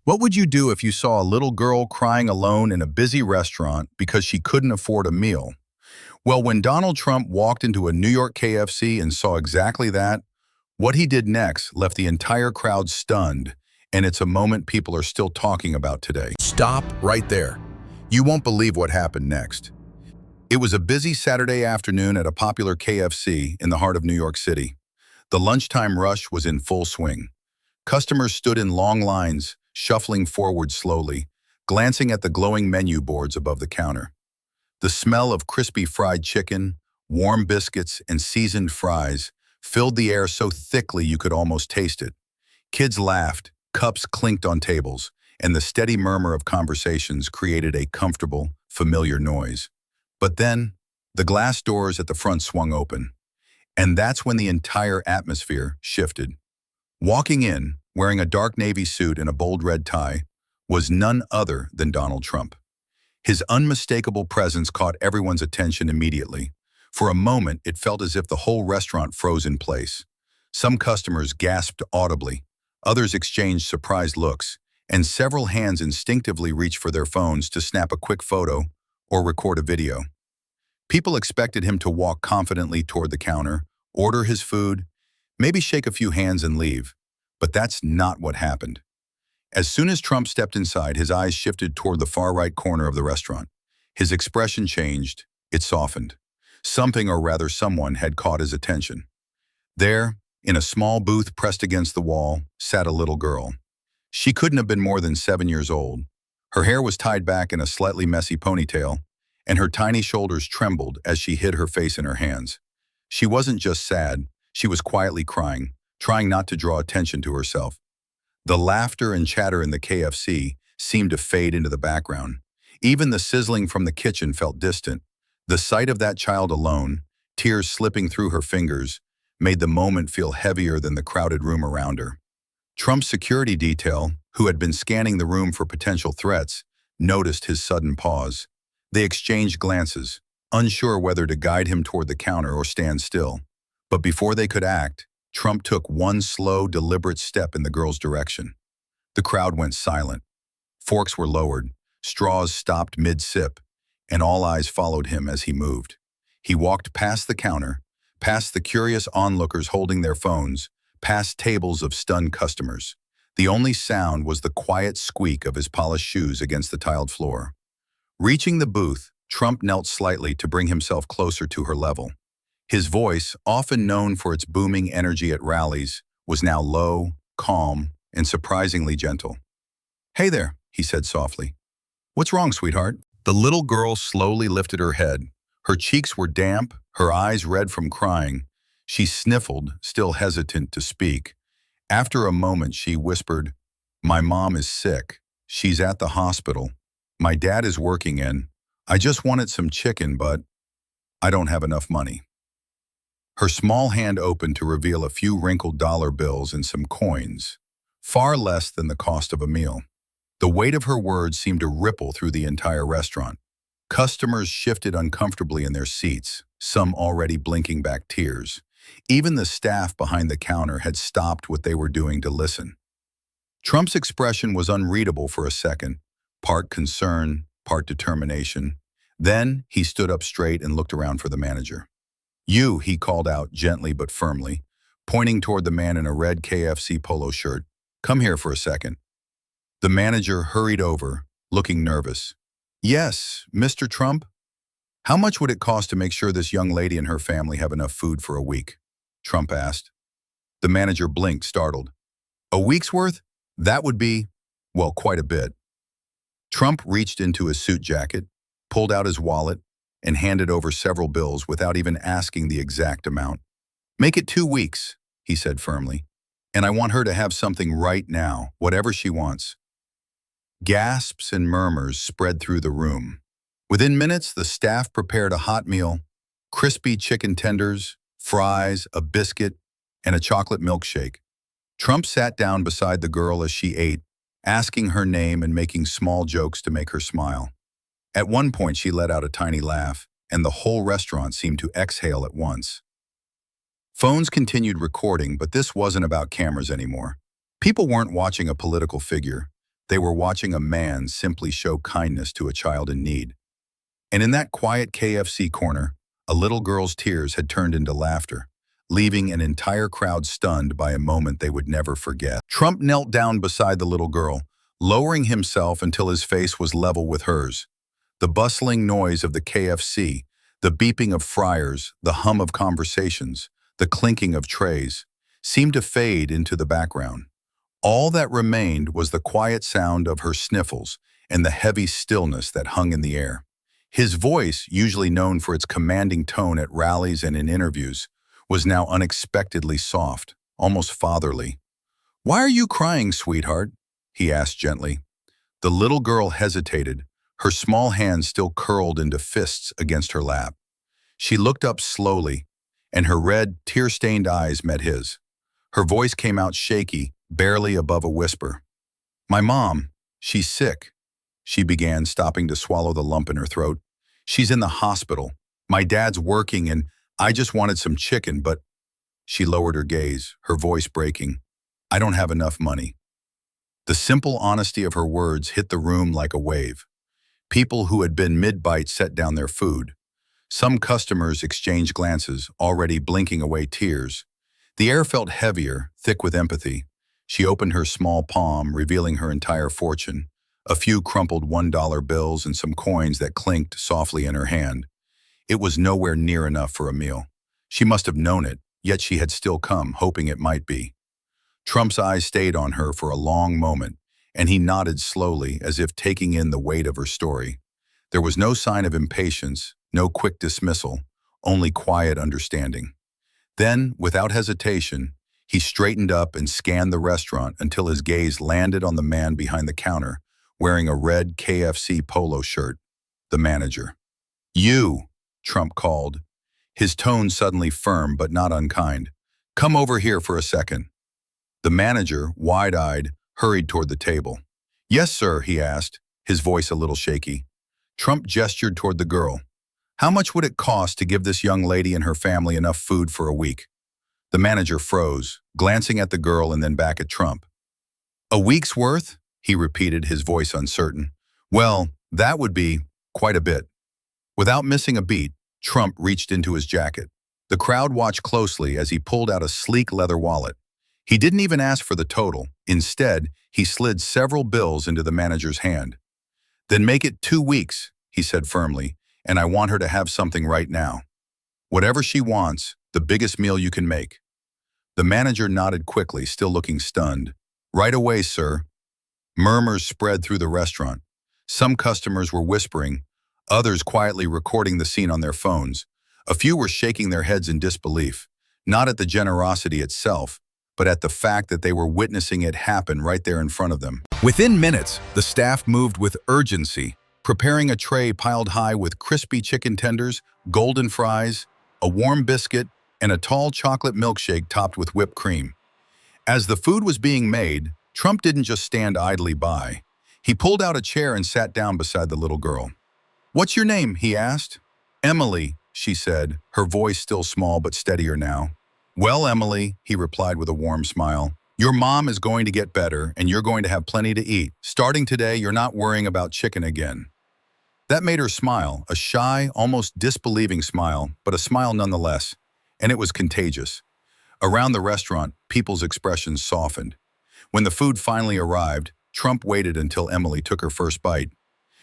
What would you do if you saw a little girl crying alone in a busy restaurant because she couldn't afford a meal? Well, when Donald Trump walked into a New York KFC and saw exactly that, what he did next left the entire crowd stunned, and it's a moment people are still talking about today. Stop right there. You won't believe what happened next. It was a busy Saturday afternoon at a popular KFC in the heart of New York City. The lunchtime rush was in full swing. Customers stood in long lines, shuffling forward slowly, glancing at the glowing menu boards above the counter. The smell of crispy fried chicken, warm biscuits, and seasoned fries filled the air so thickly you could almost taste it. Kids laughed, cups clinked on tables, and the steady murmur of conversations created a comfortable, familiar noise. But then, the glass doors at the front swung open, and that's when the entire atmosphere shifted. Walking in, wearing a dark navy suit and a bold red tie, was none other than Donald Trump. His unmistakable presence caught everyone's attention immediately. For a moment, it felt as if the whole restaurant froze in place. Some customers gasped audibly, others exchanged surprised looks, and several hands instinctively reached for their phones to snap a quick photo or record a video. People expected him to walk confidently toward the counter, order his food, maybe shake a few hands and leave. But that's not what happened. As soon as Trump stepped inside, his eyes shifted toward the far right corner of the restaurant. His expression changed. It softened. Something, or rather someone, had caught his attention. There, in a small booth pressed against the wall, sat a little girl. She couldn't have been more than 7 years old. Her hair was tied back in a slightly messy ponytail, and her tiny shoulders trembled as she hid her face in her hands. She wasn't just sad, she was quietly crying, trying not to draw attention to herself. The laughter and chatter in the KFC seemed to fade into the background. Even the sizzling from the kitchen felt distant. The sight of that child alone, tears slipping through her fingers, made the moment feel heavier than the crowded room around her. Trump's security detail, who had been scanning the room for potential threats, noticed his sudden pause. They exchanged glances, unsure whether to guide him toward the counter or stand still. But before they could act, Trump took one slow, deliberate step in the girl's direction. The crowd went silent. Forks were lowered, straws stopped mid-sip, and all eyes followed him as he moved. He walked past the counter, past the curious onlookers holding their phones, past tables of stunned customers. The only sound was the quiet squeak of his polished shoes against the tiled floor. Reaching the booth, Trump knelt slightly to bring himself closer to her level. His voice, often known for its booming energy at rallies, was now low, calm, and surprisingly gentle. "Hey there," he said softly. "What's wrong, sweetheart?" The little girl slowly lifted her head. Her cheeks were damp, her eyes red from crying. She sniffled, still hesitant to speak. After a moment, she whispered, "My mom is sick. She's at the hospital. My dad is working in. I just wanted some chicken, but I don't have enough money." Her small hand opened to reveal a few wrinkled dollar bills and some coins, far less than the cost of a meal. The weight of her words seemed to ripple through the entire restaurant. Customers shifted uncomfortably in their seats, some already blinking back tears. Even the staff behind the counter had stopped what they were doing to listen. Trump's expression was unreadable for a second, part concern, part determination. Then he stood up straight and looked around for the manager. "You," he called out gently but firmly, pointing toward the man in a red KFC polo shirt. "Come here for a second." The manager hurried over, looking nervous. "Yes, Mr. Trump? How much would it cost to make sure this young lady and her family have enough food for a week?" Trump asked. The manager blinked, startled. "A week's worth? That would be, well, quite a bit." Trump reached into his suit jacket, pulled out his wallet, and handed over several bills without even asking the exact amount. "Make it 2 weeks," he said firmly. "And I want her to have something right now, whatever she wants." Gasps and murmurs spread through the room. Within minutes, the staff prepared a hot meal, crispy chicken tenders, fries, a biscuit, and a chocolate milkshake. Trump sat down beside the girl as she ate, asking her name and making small jokes to make her smile. At one point, she let out a tiny laugh, and the whole restaurant seemed to exhale at once. Phones continued recording, but this wasn't about cameras anymore. People weren't watching a political figure. They were watching a man simply show kindness to a child in need. And in that quiet KFC corner, a little girl's tears had turned into laughter, leaving an entire crowd stunned by a moment they would never forget. Trump knelt down beside the little girl, lowering himself until his face was level with hers. The bustling noise of the KFC, the beeping of fryers, the hum of conversations, the clinking of trays, seemed to fade into the background. All that remained was the quiet sound of her sniffles and the heavy stillness that hung in the air. His voice, usually known for its commanding tone at rallies and in interviews, was now unexpectedly soft, almost fatherly. "Why are you crying, sweetheart?" he asked gently. The little girl hesitated, her small hands still curled into fists against her lap. She looked up slowly, and her red, tear-stained eyes met his. Her voice came out shaky, barely above a whisper. "My mom, she's sick," she began, stopping to swallow the lump in her throat. "She's in the hospital. My dad's working and I just wanted some chicken, but—" She lowered her gaze, her voice breaking. "I don't have enough money." The simple honesty of her words hit the room like a wave. People who had been mid-bite set down their food. Some customers exchanged glances, already blinking away tears. The air felt heavier, thick with empathy. She opened her small palm, revealing her entire fortune. A few crumpled $1 bills and some coins that clinked softly in her hand. It was nowhere near enough for a meal. She must have known it, yet she had still come, hoping it might be. Trump's eyes stayed on her for a long moment, and he nodded slowly, as if taking in the weight of her story. There was no sign of impatience, no quick dismissal, only quiet understanding. Then, without hesitation, he straightened up and scanned the restaurant until his gaze landed on the man behind the counter, wearing a red KFC polo shirt, the manager. "You," Trump called, his tone suddenly firm but not unkind. "Come over here for a second." The manager, wide-eyed, hurried toward the table. "Yes, sir," he asked, his voice a little shaky. Trump gestured toward the girl. "How much would it cost to give this young lady and her family enough food for a week?" The manager froze, glancing at the girl and then back at Trump. "A week's worth?" he repeated, his voice uncertain. "Well, that would be quite a bit." Without missing a beat, Trump reached into his jacket. The crowd watched closely as he pulled out a sleek leather wallet. He didn't even ask for the total. Instead, he slid several bills into the manager's hand. "Then make it 2 weeks," he said firmly, "and I want her to have something right now. Whatever she wants, the biggest meal you can make." The manager nodded quickly, still looking stunned. "Right away, sir." Murmurs spread through the restaurant. Some customers were whispering, others quietly recording the scene on their phones. A few were shaking their heads in disbelief, not at the generosity itself, but at the fact that they were witnessing it happen right there in front of them. Within minutes, the staff moved with urgency, preparing a tray piled high with crispy chicken tenders, golden fries, a warm biscuit, and a tall chocolate milkshake topped with whipped cream. As the food was being made, Trump didn't just stand idly by. He pulled out a chair and sat down beside the little girl. "What's your name?" he asked. "Emily," she said, her voice still small but steadier now. "Well, Emily," he replied with a warm smile, "your mom is going to get better and you're going to have plenty to eat. Starting today, you're not worrying about chicken again." That made her smile, a shy, almost disbelieving smile, but a smile nonetheless, and it was contagious. Around the restaurant, people's expressions softened. When the food finally arrived, Trump waited until Emily took her first bite.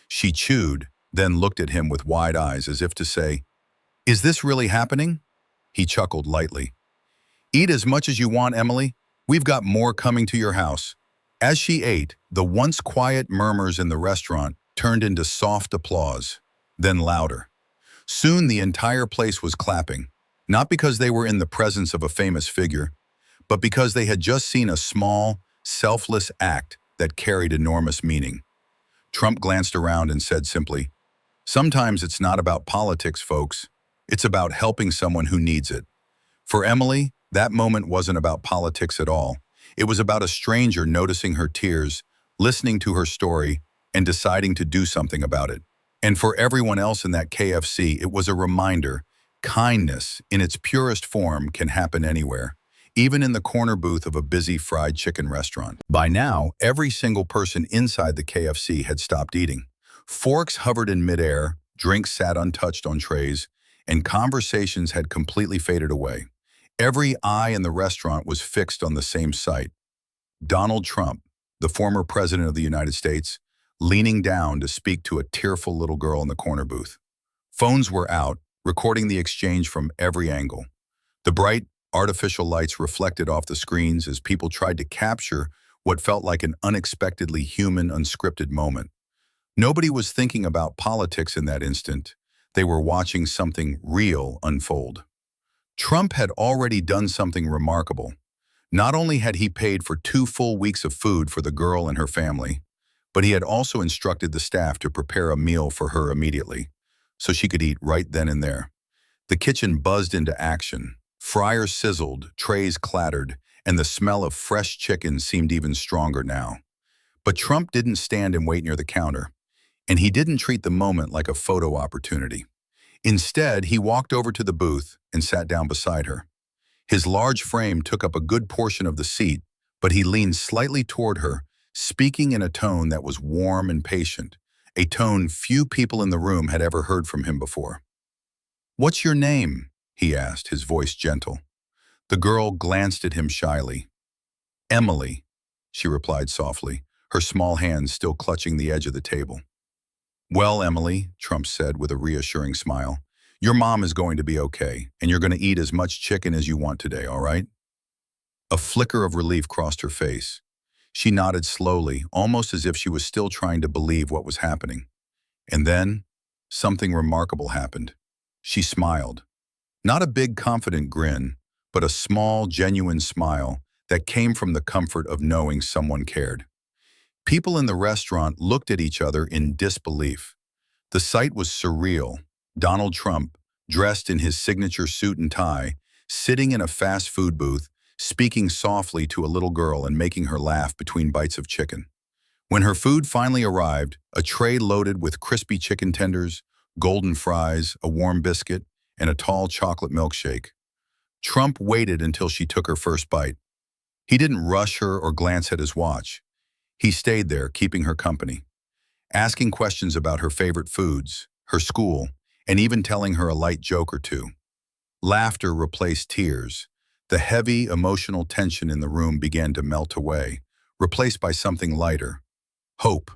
She chewed, then looked at him with wide eyes as if to say, "Is this really happening?" He chuckled lightly. "Eat as much as you want, Emily. We've got more coming to your house." As she ate, the once quiet murmurs in the restaurant turned into soft applause, then louder. Soon the entire place was clapping, not because they were in the presence of a famous figure, but because they had just seen a small, selfless act that carried enormous meaning. Trump glanced around and said simply, "Sometimes it's not about politics, folks. It's about helping someone who needs it." For Emily, that moment wasn't about politics at all. It was about a stranger noticing her tears, listening to her story, and deciding to do something about it. And for everyone else in that KFC, it was a reminder: kindness, in its purest form, can happen anywhere. even in the corner booth of a busy fried chicken restaurant. By now, every single person inside the KFC had stopped eating. Forks hovered in midair, drinks sat untouched on trays, and conversations had completely faded away. Every eye in the restaurant was fixed on the same sight. Donald Trump, the former president of the United States, leaning down to speak to a tearful little girl in the corner booth. Phones were out, recording the exchange from every angle. The bright, artificial lights reflected off the screens as people tried to capture what felt like an unexpectedly human, unscripted moment. Nobody was thinking about politics in that instant. They were watching something real unfold. Trump had already done something remarkable. Not only had he paid for 2 full weeks of food for the girl and her family, but he had also instructed the staff to prepare a meal for her immediately, so she could eat right then and there. The kitchen buzzed into action. Fryers sizzled, trays clattered, and the smell of fresh chicken seemed even stronger now. But Trump didn't stand and wait near the counter, and he didn't treat the moment like a photo opportunity. Instead, he walked over to the booth and sat down beside her. His large frame took up a good portion of the seat, but he leaned slightly toward her, speaking in a tone that was warm and patient, a tone few people in the room had ever heard from him before. "What's your name?" he asked, his voice gentle. The girl glanced at him shyly. "Emily," she replied softly, her small hands still clutching the edge of the table. "Well, Emily," Trump said with a reassuring smile, "your mom is going to be okay, and you're going to eat as much chicken as you want today, all right?" A flicker of relief crossed her face. She nodded slowly, almost as if she was still trying to believe what was happening. And then, something remarkable happened. She smiled. Not a big, confident grin, but a small, genuine smile that came from the comfort of knowing someone cared. People in the restaurant looked at each other in disbelief. The sight was surreal. Donald Trump, dressed in his signature suit and tie, sitting in a fast food booth, speaking softly to a little girl and making her laugh between bites of chicken. When her food finally arrived, a tray loaded with crispy chicken tenders, golden fries, a warm biscuit, and a tall chocolate milkshake. Trump waited until she took her first bite. He didn't rush her or glance at his watch. He stayed there, keeping her company, asking questions about her favorite foods, her school, and even telling her a light joke or two. Laughter replaced tears. The heavy, emotional tension in the room began to melt away, replaced by something lighter: hope.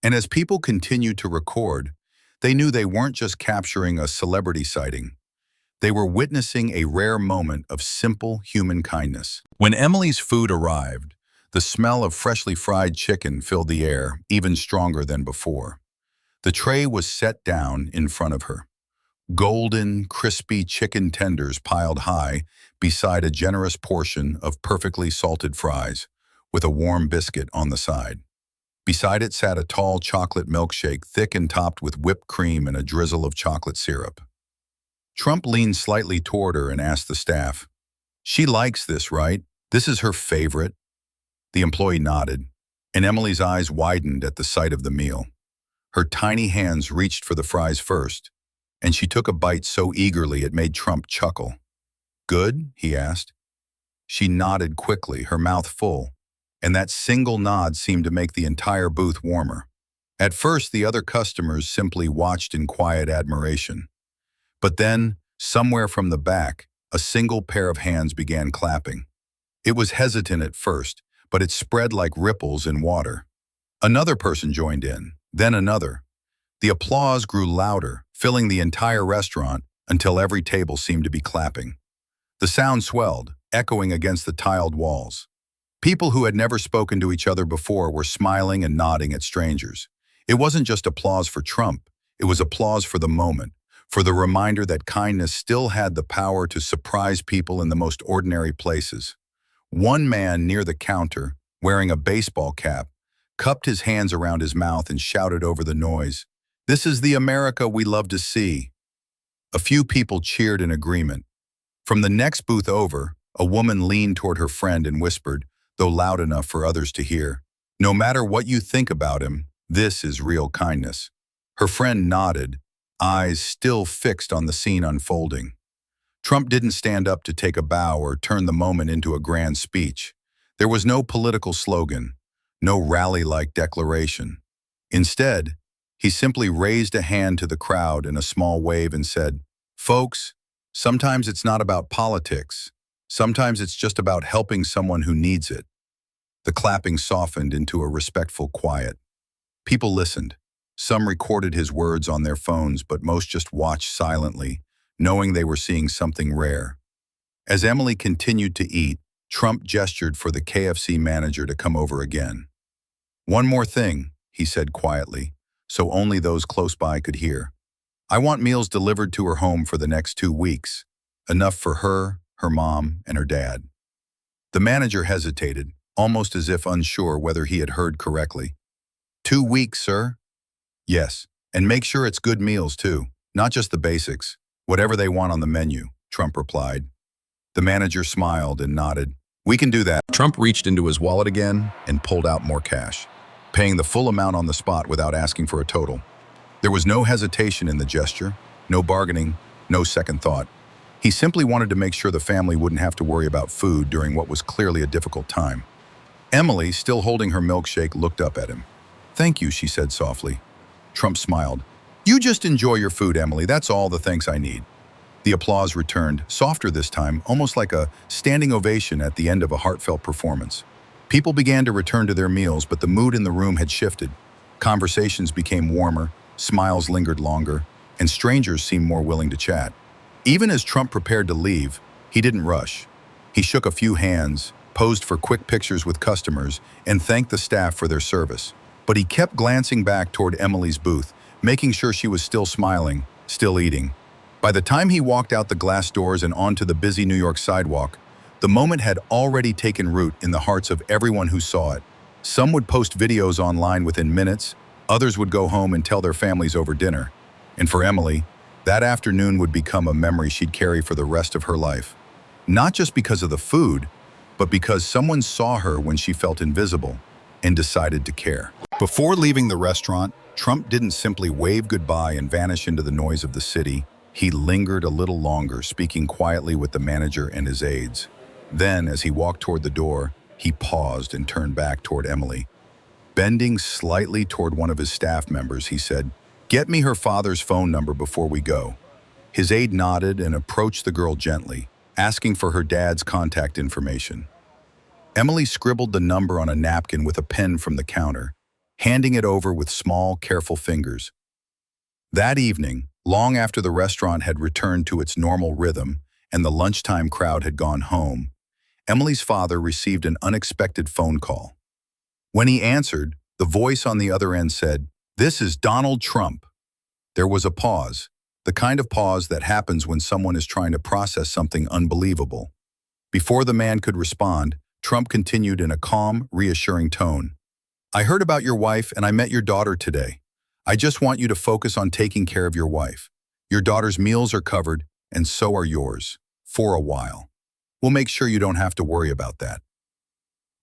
And as people continued to record, they knew they weren't just capturing a celebrity sighting. They were witnessing a rare moment of simple human kindness. When Emily's food arrived, the smell of freshly fried chicken filled the air, even stronger than before. The tray was set down in front of her. Golden, crispy chicken tenders piled high beside a generous portion of perfectly salted fries, with a warm biscuit on the side. Beside it sat a tall chocolate milkshake, thick and topped with whipped cream and a drizzle of chocolate syrup. Trump leaned slightly toward her and asked the staff, "She likes this, right? This is her favorite?" The employee nodded, and Emily's eyes widened at the sight of the meal. Her tiny hands reached for the fries first, and she took a bite so eagerly it made Trump chuckle. "Good?" he asked. She nodded quickly, her mouth full, and that single nod seemed to make the entire booth warmer. At first, the other customers simply watched in quiet admiration. But then, somewhere from the back, a single pair of hands began clapping. It was hesitant at first, but it spread like ripples in water. Another person joined in, then another. The applause grew louder, filling the entire restaurant until every table seemed to be clapping. The sound swelled, echoing against the tiled walls. People who had never spoken to each other before were smiling and nodding at strangers. It wasn't just applause for Trump, it was applause for the moment, for the reminder that kindness still had the power to surprise people in the most ordinary places. One man near the counter, wearing a baseball cap, cupped his hands around his mouth and shouted over the noise, "This is the America we love to see." A few people cheered in agreement. From the next booth over, a woman leaned toward her friend and whispered, though loud enough for others to hear, "No matter what you think about him, this is real kindness." Her friend nodded, eyes still fixed on the scene unfolding. Trump didn't stand up to take a bow or turn the moment into a grand speech. There was no political slogan, no rally-like declaration. Instead, he simply raised a hand to the crowd in a small wave and said, "Folks, sometimes it's not about politics. Sometimes it's just about helping someone who needs it." The clapping softened into a respectful quiet. People listened. Some recorded his words on their phones, but most just watched silently, knowing they were seeing something rare. As Emily continued to eat, Trump gestured for the KFC manager to come over again. "One more thing," he said quietly, so only those close by could hear. "I want meals delivered to her home for the next 2 weeks. Enough for her, her mom, and her dad." The manager hesitated, almost as if unsure whether he had heard correctly. "2 weeks, sir?" "Yes, and make sure it's good meals too, not just the basics. Whatever they want on the menu," Trump replied. The manager smiled and nodded. "We can do that." Trump reached into his wallet again and pulled out more cash, paying the full amount on the spot without asking for a total. There was no hesitation in the gesture, no bargaining, no second thought. He simply wanted to make sure the family wouldn't have to worry about food during what was clearly a difficult time. Emily, still holding her milkshake, looked up at him. "Thank you," she said softly. Trump smiled. "You just enjoy your food, Emily. That's all the thanks I need." The applause returned, softer this time, almost like a standing ovation at the end of a heartfelt performance. People began to return to their meals, but the mood in the room had shifted. Conversations became warmer, smiles lingered longer, and strangers seemed more willing to chat. Even as Trump prepared to leave, he didn't rush. He shook a few hands, posed for quick pictures with customers, and thanked the staff for their service. But he kept glancing back toward Emily's booth, making sure she was still smiling, still eating. By the time he walked out the glass doors and onto the busy New York sidewalk, the moment had already taken root in the hearts of everyone who saw it. Some would post videos online within minutes, others would go home and tell their families over dinner. And for Emily, that afternoon would become a memory she'd carry for the rest of her life. Not just because of the food, but because someone saw her when she felt invisible and decided to care. Before leaving the restaurant, Trump didn't simply wave goodbye and vanish into the noise of the city. He lingered a little longer, speaking quietly with the manager and his aides. Then, as he walked toward the door, he paused and turned back toward Emily. Bending slightly toward one of his staff members, he said, "Get me her father's phone number before we go." His aide nodded and approached the girl gently, asking for her dad's contact information. Emily scribbled the number on a napkin with a pen from the counter, handing it over with small, careful fingers. That evening, long after the restaurant had returned to its normal rhythm and the lunchtime crowd had gone home, Emily's father received an unexpected phone call. When he answered, the voice on the other end said, "This is Donald Trump." There was a pause, the kind of pause that happens when someone is trying to process something unbelievable. Before the man could respond, Trump continued in a calm, reassuring tone. "I heard about your wife and I met your daughter today. I just want you to focus on taking care of your wife. Your daughter's meals are covered, and so are yours. For a while. We'll make sure you don't have to worry about that."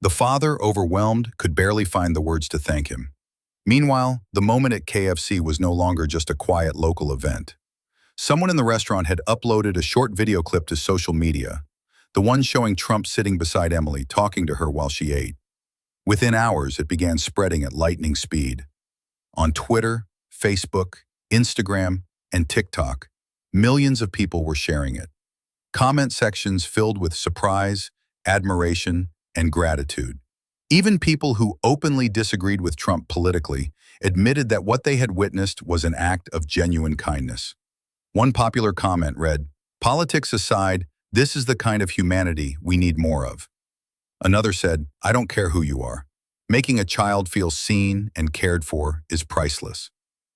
The father, overwhelmed, could barely find the words to thank him. Meanwhile, the moment at KFC was no longer just a quiet local event. Someone in the restaurant had uploaded a short video clip to social media, the one showing Trump sitting beside Emily, talking to her while she ate. Within hours, it began spreading at lightning speed. On Twitter, Facebook, Instagram, and TikTok, millions of people were sharing it. Comment sections filled with surprise, admiration, and gratitude. Even people who openly disagreed with Trump politically admitted that what they had witnessed was an act of genuine kindness. One popular comment read, "Politics aside, this is the kind of humanity we need more of." Another said, "I don't care who you are. Making a child feel seen and cared for is priceless."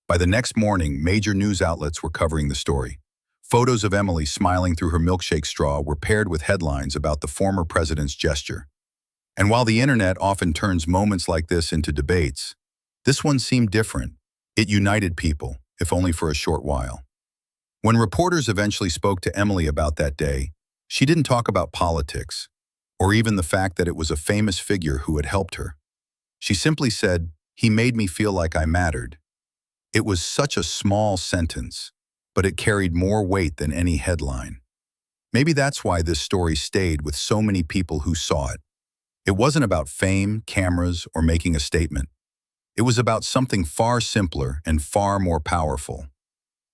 By the next morning, major news outlets were covering the story. Photos of Emily smiling through her milkshake straw were paired with headlines about the former president's gesture. And while the internet often turns moments like this into debates, this one seemed different. It united people, if only for a short while. When reporters eventually spoke to Emily about that day, she didn't talk about politics, or even the fact that it was a famous figure who had helped her. She simply said, "He made me feel like I mattered." It was such a small sentence, but it carried more weight than any headline. Maybe that's why this story stayed with so many people who saw it. It wasn't about fame, cameras, or making a statement. It was about something far simpler and far more powerful.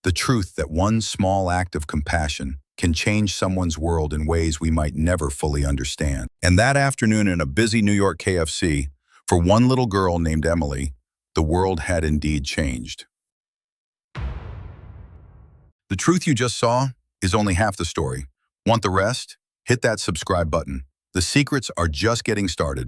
The truth that one small act of compassion can change someone's world in ways we might never fully understand. And that afternoon in a busy New York KFC, for one little girl named Emily, the world had indeed changed. The truth you just saw is only half the story. Want the rest? Hit that subscribe button. The secrets are just getting started.